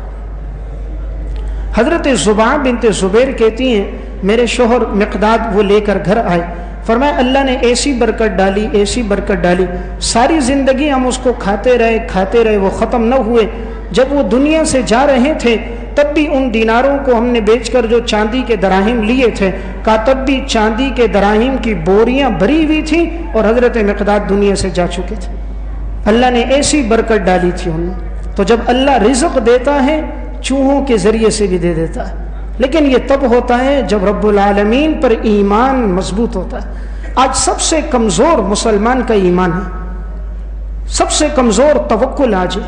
حضرت زبیہ بنت زبیر کہتی ہیں میرے شوہر مقداد وہ لے کر گھر آئے، فرمایا اللہ نے ایسی برکت ڈالی، ساری زندگی ہم اس کو کھاتے رہے، وہ ختم نہ ہوئے۔ جب وہ دنیا سے جا رہے تھے تب بھی ان دیناروں کو ہم نے بیچ کر جو چاندی کے دراہم لیے تھے، کہا تب بھی چاندی کے دراہم کی بوریاں بھری ہوئی تھیں اور حضرت مقداد دنیا سے جا چکے تھے۔ اللہ نے ایسی برکت ڈالی تھی ان میں۔ تو جب اللہ رزق دیتا ہے چوہوں کے ذریعے سے بھی دے دیتا ہے، لیکن یہ تب ہوتا ہے جب رب العالمین پر ایمان مضبوط ہوتا ہے۔ آج سب سے کمزور مسلمان کا ایمان ہے، سب سے کمزور توکل آج ہے۔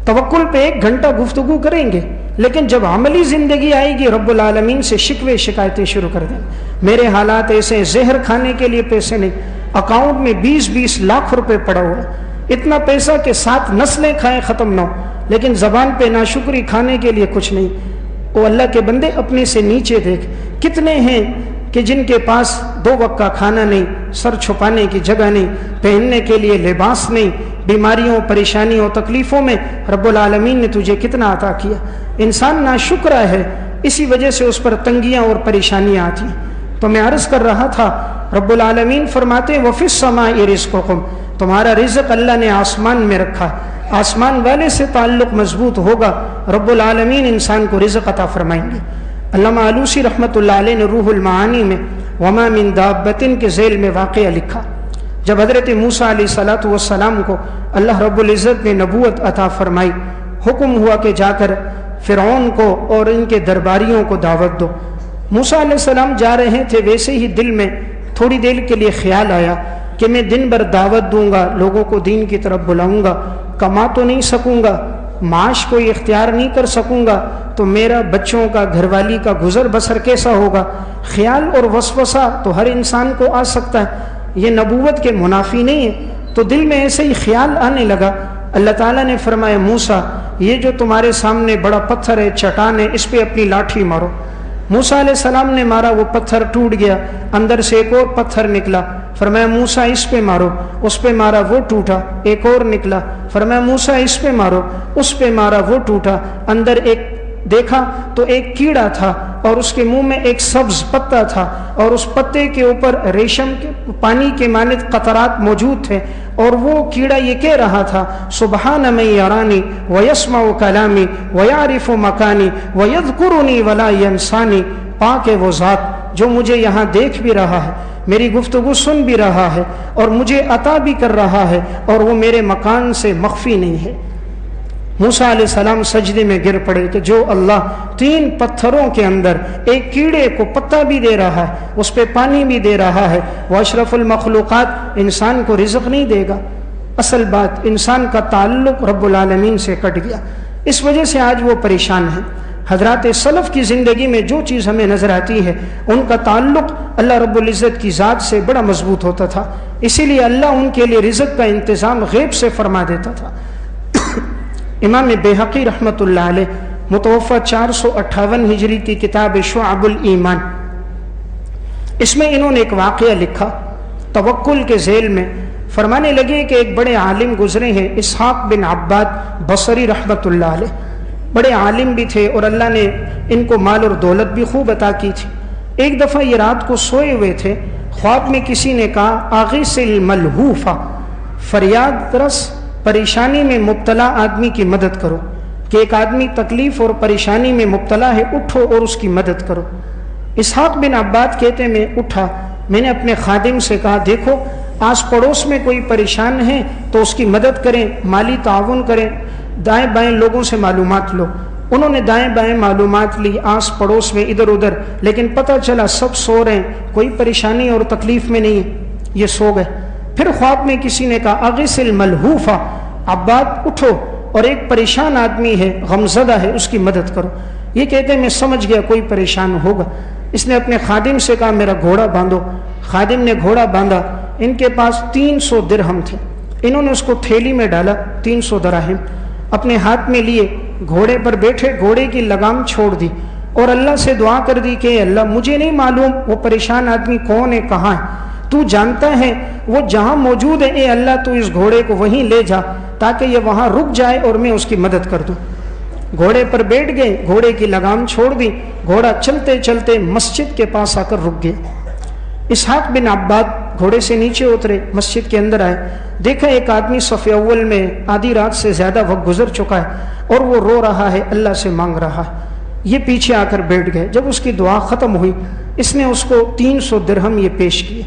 توکل پہ 1 گھنٹہ گفتگو کریں گے، لیکن جب عملی زندگی آئے گی رب العالمین سے شکوے شکایتیں شروع کر دیں۔ میرے حالات ایسے، زہر کھانے کے لیے پیسے نہیں، اکاؤنٹ میں 20 لاکھ روپے پڑا ہوا ہے، اتنا پیسہ کہ 7 نسلیں کھائیں ختم نہ ہو، لیکن زبان پہ ناشکری کھانے کے لیے کچھ نہیں۔ وہ اللہ کے بندے اپنے سے نیچے دیکھ، کتنے ہیں کہ جن کے پاس 2 وقت کا کھانا نہیں، سر چھپانے کی جگہ نہیں، پہننے کے لیے لباس نہیں، بیماریوں پریشانیوں تکلیفوں میں رب العالمین نے تجھے کتنا عطا کیا۔ انسان ناشکر ہے، اسی وجہ سے اس پر تنگیاں اور پریشانیاں آتی ہیں۔ تو میں عرض کر رہا تھا رب العالمین فرماتے وَفِي السَّمَاءِ رِزْقُكُمْ، تمہارا رزق اللہ نے آسمان میں رکھا، آسمان والے سے تعلق مضبوط ہوگا، رب العالمین انسان کو رزق عطا فرمائیں گے۔ علامہ آلوسی رحمۃ اللہ علیہ نے روح المعانی میں وما من دابۃ کے ذیل میں واقعہ لکھا، جب حضرت موسیٰ علیہ الصلوۃ والسلام کو اللہ رب العزت نے نبوت عطا فرمائی، حکم ہوا کہ جا کر فرعون کو اور ان کے درباریوں کو دعوت دو۔ موسیٰ علیہ السلام جا رہے تھے، ویسے ہی دل میں تھوڑی دیر کے لیے خیال آیا کہ میں دن بھر دعوت دوں گا، لوگوں کو دین کی طرف بلاؤں گا، کما تو نہیں سکوں گا، معاش کوئی اختیار نہیں کر سکوں گا، تو میرا بچوں کا گھر والی کا گزر بسر کیسا ہوگا؟ خیال اور وسوسہ تو ہر انسان کو آ سکتا ہے، یہ نبوت کے منافی نہیں ہے۔ تو دل میں ایسے ہی خیال آنے لگا۔ اللہ تعالیٰ نے فرمایا موسیٰ یہ جو تمہارے سامنے بڑا پتھر ہے، چٹان ہے، اس پہ اپنی لاٹھی مارو۔ موسیٰ علیہ السلام نے مارا، وہ پتھر ٹوٹ گیا، اندر سے ایک اور پتھر نکلا، فرمایا موسیٰ اس پہ مارو، اس پہ مارا وہ ٹوٹا، ایک اور نکلا، فرمایا موسیٰ اس پہ مارو، اس پہ مارا وہ ٹوٹا، اندر ایک دیکھا تو ایک کیڑا تھا اور اس کے منہ میں ایک سبز پتا تھا اور اس پتے کے اوپر ریشم کے پانی کے مانند قطرات موجود تھے، اور وہ کیڑا یہ کہہ رہا تھا سبحان من یرانی ویسمع کلامی ویعرف مکانی ویذکرنی ولا ینسانی، پاک ہے وہ ذات جو مجھے یہاں دیکھ بھی رہا ہے، میری گفتگو سن بھی رہا ہے اور مجھے عطا بھی کر رہا ہے، اور وہ میرے مکان سے مخفی نہیں ہے۔ موسیٰ علیہ السلام سجدے میں گر پڑے کہ جو اللہ 3 پتھروں کے اندر ایک کیڑے کو پتا بھی دے رہا ہے، اس پہ پانی بھی دے رہا ہے، وہ اشرف المخلوقات انسان کو رزق نہیں دے گا؟ اصل بات انسان کا تعلق رب العالمین سے کٹ گیا، اس وجہ سے آج وہ پریشان ہے۔ حضرات سلف کی زندگی میں جو چیز ہمیں نظر آتی ہے ان کا تعلق اللہ رب العزت کی ذات سے بڑا مضبوط ہوتا تھا، اسی لیے اللہ ان کے لیے رزق کا انتظام غیب سے فرما دیتا تھا۔ امام بیہقی رحمۃ اللہ علیہ متوفہ 458 ہجری کی کتاب شعب الایمان، اس میں انہوں نے ایک واقعہ لکھا توکل کے ذیل میں۔ فرمانے لگے کہ ایک بڑے عالم گزرے ہیں اسحاق بن عباد بصری رحمۃ اللہ علیہ، بڑے عالم بھی تھے اور اللہ نے ان کو مال اور دولت بھی خوب عطا کی تھی۔ ایک دفعہ یہ رات کو سوئے ہوئے تھے، خواب میں کسی نے کہا آغیث الملہوفہ، فریاد رس پریشانی میں مبتلا آدمی کی مدد کرو، کہ ایک آدمی تکلیف اور پریشانی میں مبتلا ہے، اٹھو اور اس کی مدد کرو۔ اسحاق بن عباد کہتے میں اٹھا، میں نے اپنے خادم سے کہا دیکھو آس پڑوس میں کوئی پریشان ہے تو اس کی مدد کریں، مالی تعاون کریں، دائیں بائیں لوگوں سے معلومات لو۔ انہوں نے دائیں بائیں معلومات لی آس پڑوس میں ادھر ادھر، لیکن پتہ چلا سب سو رہے ہیں، کوئی پریشانی اور تکلیف میں نہیں ہے، یہ سو گئے۔ پھر خواب میں کسی نے کہا اغث الملہوفہ، عباد اٹھو اور ایک پریشان آدمی ہے، غمزدہ ہے، اس کی مدد کرو۔ یہ کہتے ہیں میں سمجھ گیا کوئی پریشان ہوگا۔ اس نے اپنے خادم سے کہا میرا گھوڑا باندھو۔ خادم نے گھوڑا باندھا، ان کے پاس 300 درہم تھے، انہوں نے اس کو تھیلی میں ڈالا، 300 دراہم اپنے ہاتھ میں لیے، گھوڑے پر بیٹھے، گھوڑے کی لگام چھوڑ دی اور اللہ سے دعا کر دی کہ اے اللہ مجھے نہیں معلوم وہ پریشان آدمی کون ہے، کہاں ہے، تو جانتا ہے، وہ جہاں موجود ہے، اے اللہ تو اس گھوڑے کو وہیں لے جا تاکہ یہ وہاں رک جائے اور میں اس کی مدد کر دوں۔ گھوڑے پر بیٹھ گئے، گھوڑے کی لگام چھوڑ دی، گھوڑا چلتے چلتے مسجد کے پاس آ کر رک گیا۔ اسحاق بن عباد گھوڑے سے نیچے اترے، مسجد کے اندر آئے، دیکھا ایک آدمی صف اول میں، آدھی رات سے زیادہ وقت گزر چکا ہے اور وہ رو رہا ہے، اللہ سے مانگ رہا ہے۔ یہ پیچھے آ کر بیٹھ گئے۔ جب اس کی دعا ختم ہوئی، اس نے اس کو 300 درہم یہ پیش کیے۔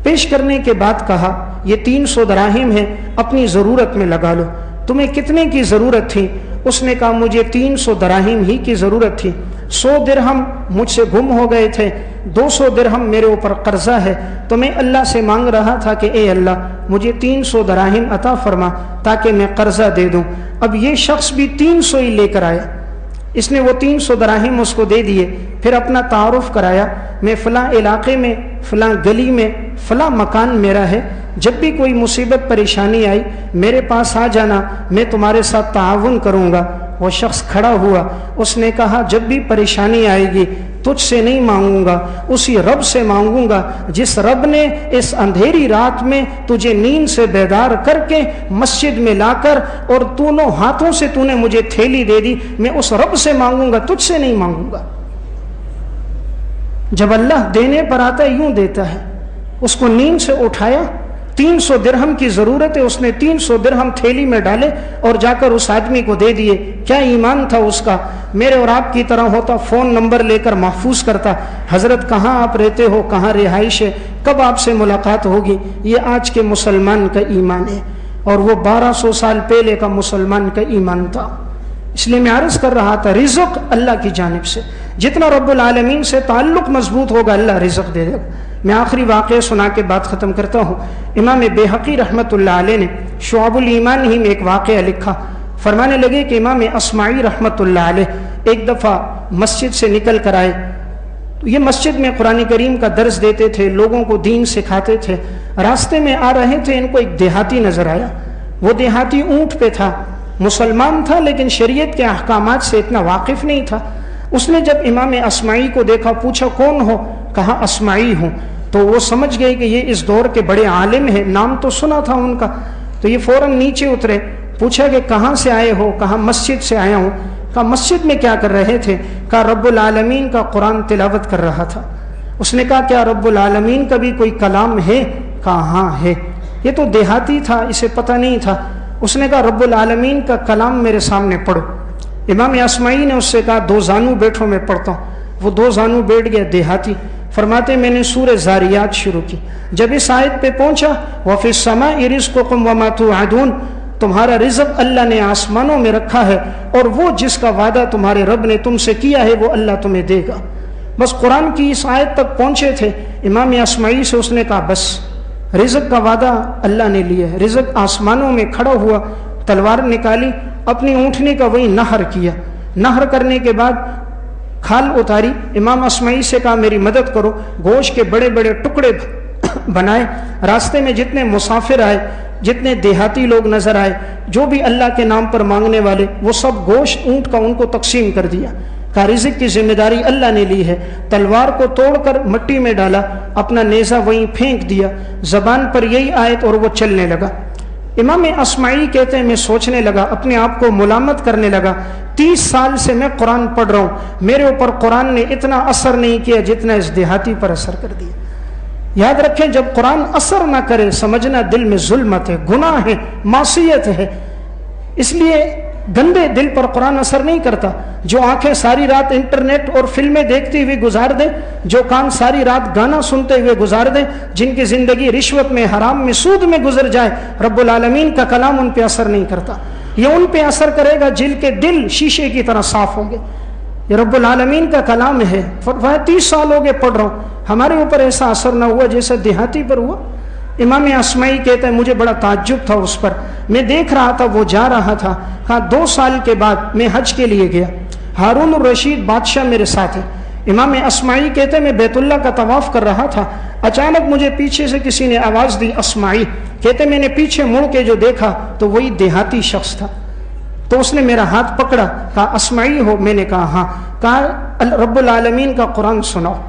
پیش کرنے کے بعد کہا یہ 300 دراہم ہے، اپنی ضرورت میں لگا لو۔ تمہیں کتنے کی ضرورت تھی؟ اس نے کہا مجھے 300 دراہم ہی کی ضرورت تھی، 100 درہم مجھ سے گم ہو گئے تھے، 200 درہم میرے اوپر قرضہ ہے، تو میں اللہ سے مانگ رہا تھا کہ اے اللہ مجھے 300 دراہم عطا فرما تاکہ میں قرضہ دے دوں۔ اب یہ شخص بھی 300 ہی لے کر آیا، اس نے وہ 300 دراہم اس کو دے دیے، پھر اپنا تعارف کرایا، میں فلاں علاقے میں، فلاں گلی میں، فلاں مکان میرا ہے، جب بھی کوئی مصیبت پریشانی آئی میرے پاس آ جانا، میں تمہارے ساتھ تعاون کروں گا۔ وہ شخص کھڑا ہوا، اس نے کہا جب بھی پریشانی آئے گی تجھ سے نہیں مانگوں گا، اسی رب سے مانگوں گا جس رب نے اس اندھیری رات میں تجھے نیند سے بیدار کر کے مسجد میں لا کر اور دونوں ہاتھوں سے تو نے مجھے تھیلی دے دی، میں اس رب سے مانگوں گا، تجھ سے نہیں مانگوں گا۔ جب اللہ دینے پر آتا ہے یوں دیتا ہے۔ اس کو نیند سے اٹھایا، 300 درہم کی ضرورت ہے، اس نے 300 درہم تھیلی میں ڈالے اور جا کر اس آدمی کو دے دیے۔ کیا ایمان تھا اس کا! میرے اور آپ کی طرح ہوتا، فون نمبر لے کر محفوظ کرتا، حضرت کہاں آپ رہتے ہو، کہاں رہائش ہے، کب آپ سے ملاقات ہوگی۔ یہ آج کے مسلمان کا ایمان ہے اور وہ 1200 سال پہلے کا مسلمان کا ایمان تھا۔ اس لیے میں عرض کر رہا تھا رزق اللہ کی جانب سے، جتنا رب العالمین سے تعلق مضبوط ہوگا اللہ رزق دے دے گا۔ میں آخری واقعہ سنا کے بات ختم کرتا ہوں۔ امام بیہقی رحمۃ اللہ علیہ نے شعب الایمان ہی میں ایک واقعہ لکھا، فرمانے لگے کہ امام اصمعی رحمۃ اللہ علیہ ایک دفعہ مسجد سے نکل کر آئے، یہ مسجد میں قرآن کریم کا درس دیتے تھے، لوگوں کو دین سکھاتے تھے۔ راستے میں آ رہے تھے، ان کو ایک دیہاتی نظر آیا، وہ دیہاتی اونٹ پہ تھا، مسلمان تھا لیکن شریعت کے احکامات سے اتنا واقف نہیں تھا۔ اس نے جب امام اصمعی کو دیکھا، پوچھا کون ہو؟ کہا اصمعی ہوں۔ تو وہ سمجھ گئے کہ یہ اس دور کے بڑے عالم ہیں، نام تو سنا تھا ان کا، تو یہ فوراً نیچے اترے، پوچھا کہ کہاں سے آئے ہو؟ کہا مسجد سے آیا ہوں۔ کہا مسجد میں کیا کر رہے تھے؟ کہا رب العالمین کا قرآن تلاوت کر رہا تھا۔ اس نے کہا کیا رب العالمین کا بھی کوئی کلام ہے؟ کہا ہاں ہے۔ یہ تو دیہاتی تھا، اسے پتہ نہیں تھا۔ اس نے کہا رب العالمین کا کلام میرے سامنے پڑھو۔ امام اصمعی نے اس سے کہا 2 زانو بیٹھو میں پڑھتا ہوں۔ وہ 2 زانو بیٹھ گیا دیہاتی، فرماتے میں نے سورہ زاریات شروع کی، جب اس آیت پہ پہنچا وَفِي السَّمَاءِ رِزْقُكُمْ وَمَا تُوعَدُونَ، تمہارا رزق اللہ نے آسمانوں میں رکھا ہے اور وہ جس کا وعدہ تمہارے رب نے تم سے کیا ہے وہ اللہ تمہیں دے گا۔ بس قرآن کی اس آیت تک پہنچے تھے، امام اصمعی سے اس نے کہا بس رزق کا وعدہ اللہ نے لیا ہے۔ رزق آسمانوں میں کھڑا ہوا، تلوار نکالی، اپنی اونٹنی کا وہی نہر کیا، نہر کرنے کے بعد کھال اتاری، امام اصمعی سے کہا میری مدد کرو، گوشت کے بڑے بڑے ٹکڑے بنائے۔ راستے میں جتنے مسافر آئے، جتنے دیہاتی لوگ نظر آئے، جو بھی اللہ کے نام پر مانگنے والے، وہ سب گوشت اونٹ کا ان کو تقسیم کر دیا۔ کہا رزق کی ذمہ داری اللہ نے لی ہے۔ تلوار کو توڑ کر مٹی میں ڈالا، اپنا نیزہ وہیں پھینک دیا، زبان پر یہی آیت اور وہ چلنے لگا۔ امام اصمعی کہتے ہیں میں سوچنے لگا، اپنے آپ کو ملامت کرنے لگا، 30 سال سے میں قرآن پڑھ رہا ہوں، میرے اوپر قرآن نے اتنا اثر نہیں کیا جتنا اس دیہاتی پر اثر کر دیا۔ یاد رکھیں، جب قرآن اثر نہ کرے سمجھنا دل میں ظلمت ہے، گناہ ہے، معصیت ہے۔ اس لیے گندے دل پر قرآن اثر نہیں کرتا۔ جو آنکھیں ساری رات انٹرنیٹ اور فلمیں دیکھتی ہوئی گزار دیں، جو کان ساری رات گانا سنتے ہوئے گزار دیں، جن کی زندگی رشوت میں، حرام میں، سود میں گزر جائے، رب العالمین کا کلام ان پہ اثر نہیں کرتا۔ یہ ان پہ اثر کرے گا جن کے دل شیشے کی طرح صاف ہوں گے۔ یہ رب العالمین کا کلام ہے۔ 30 سال ہو گئے پڑھ رہا ہوں، ہمارے اوپر ایسا اثر نہ ہوا جیسا دیہاتی پر ہوا۔ امام اصمعی کہتا ہے مجھے بڑا تعجب تھا اس پر، میں دیکھ رہا تھا وہ جا رہا تھا۔ ہاں 2 سال کے بعد میں حج کے لیے گیا، ہارون الرشید بادشاہ میرے ساتھ ہے۔ امام اصمعی کہتے ہیں میں بیت اللہ کا طواف کر رہا تھا، اچانک مجھے پیچھے سے کسی نے آواز دی اصمعی، کہتے میں نے پیچھے مڑ کے جو دیکھا تو وہی دیہاتی شخص تھا۔ تو اس نے میرا ہاتھ پکڑا، کہا اصمعی ہو؟ میں نے کہا ہاں۔ کہا رب العالمین کا قرآن سناؤ۔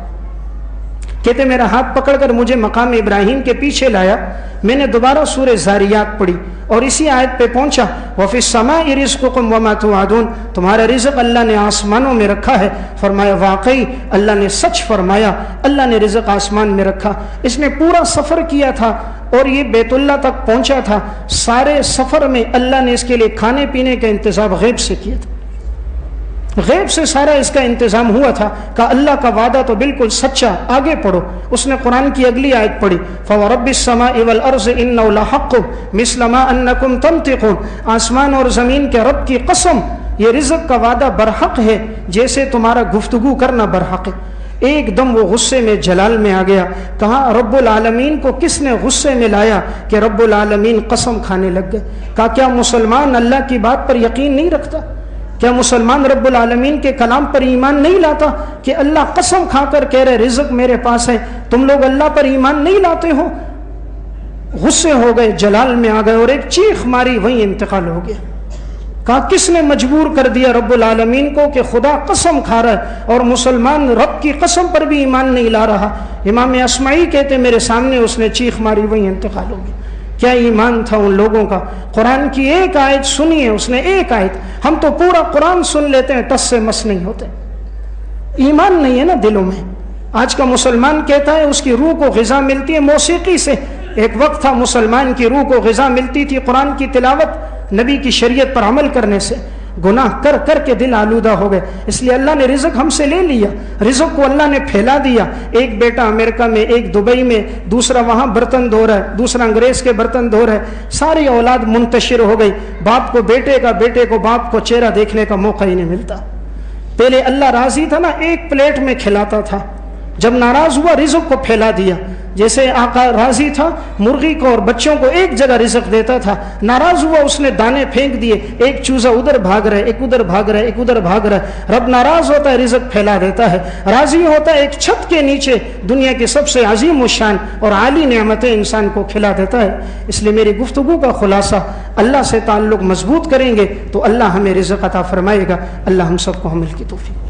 کہتے میرا ہاتھ پکڑ کر مجھے مقام ابراہیم کے پیچھے لایا، میں نے دوبارہ سورہ زاریات پڑھی اور اسی آیت پہ پہنچا، وَفِي السَّمَاءِ رِزْقُكُمْ وَمَا تُوعَدُونَ، تمہارا رزق اللہ نے آسمانوں میں رکھا ہے۔ فرمایا واقعی اللہ نے سچ فرمایا، اللہ نے رزق آسمان میں رکھا۔ اس نے پورا سفر کیا تھا اور یہ بیت اللہ تک پہنچا تھا، سارے سفر میں اللہ نے اس کے لیے کھانے پینے کا انتظام غیب سے کیا تھا، غیب سے سارا اس کا انتظام ہوا تھا۔ کہ اللہ کا وعدہ تو بالکل سچا۔ آگے پڑھو، اس نے قرآن کی اگلی آیت پڑھی، فَوَرَبِّ السَّمَاءِ وَالْأَرْضِ إِنَّهُ لَحَقٌّ مِثْلَ مَا أَنَّكُمْ تَنطِقُونَ، آسمان اور زمین کے رب کی قسم، یہ رزق کا وعدہ برحق ہے جیسے تمہارا گفتگو کرنا برحق ہے۔ ایک دم وہ غصے میں جلال میں آ گیا۔ کہا رب العالمین کو کس نے غصے میں لایا کہ رب العالمین قسم کھانے لگ گئے؟ کہا کیا مسلمان اللہ کی بات پر یقین نہیں رکھتا؟ کیا مسلمان رب العالمین کے کلام پر ایمان نہیں لاتا کہ اللہ قسم کھا کر کہہ رہے رزق میرے پاس ہے؟ تم لوگ اللہ پر ایمان نہیں لاتے ہو؟ غصے ہو گئے، جلال میں آ گئے اور ایک چیخ ماری، وہیں انتقال ہو گیا۔ کہا کس نے مجبور کر دیا رب العالمین کو کہ خدا قسم کھا رہا ہے اور مسلمان رب کی قسم پر بھی ایمان نہیں لا رہا؟ امام اصمعی کہتے میرے سامنے اس نے چیخ ماری، وہیں انتقال ہو گیا۔ کیا ایمان تھا ان لوگوں کا؟ قرآن کی ایک آیت سنی ہے اس نے، ایک آیت۔ ہم تو پورا قرآن سن لیتے ہیں، ٹس سے مس نہیں ہوتے۔ ایمان نہیں ہے نا دلوں میں۔ آج کا مسلمان کہتا ہے اس کی روح کو غذا ملتی ہے موسیقی سے۔ ایک وقت تھا مسلمان کی روح کو غذا ملتی تھی قرآن کی تلاوت، نبی کی شریعت پر عمل کرنے سے۔ گناہ کر کر کے دل آلودہ ہو گئے، اس لیے اللہ نے رزق ہم سے لے لیا، رزق کو اللہ نے پھیلا دیا۔ ایک بیٹا امریکہ میں، ایک دبئی میں، دوسرا وہاں برتن دھو رہا ہے، دوسرا انگریز کے برتن دھو رہا ہے، ساری اولاد منتشر ہو گئی۔ باپ کو بیٹے کا، بیٹے کو باپ کو چہرہ دیکھنے کا موقع ہی نہیں ملتا۔ پہلے اللہ راضی تھا نا، ایک پلیٹ میں کھلاتا تھا، جب ناراض ہوا رزق کو پھیلا دیا۔ جیسے آقا راضی تھا مرغی کو اور بچوں کو ایک جگہ رزق دیتا تھا، ناراض ہوا اس نے دانے پھینک دیے، ایک چوزا ادھر بھاگ رہا ہے، ایک ادھر بھاگ رہا ہے، ایک ادھر بھاگ رہا ہے۔ رب ناراض ہوتا ہے رزق پھیلا دیتا ہے، راضی ہوتا ہے ایک چھت کے نیچے دنیا کی سب سے عظیم الشان اور عالی نعمتیں انسان کو کھلا دیتا ہے۔ اس لیے میری گفتگو کا خلاصہ، اللہ سے تعلق مضبوط کریں گے تو اللہ ہمیں رزق عطا فرمائے گا۔ اللہ ہم سب کو عمل کی توفیق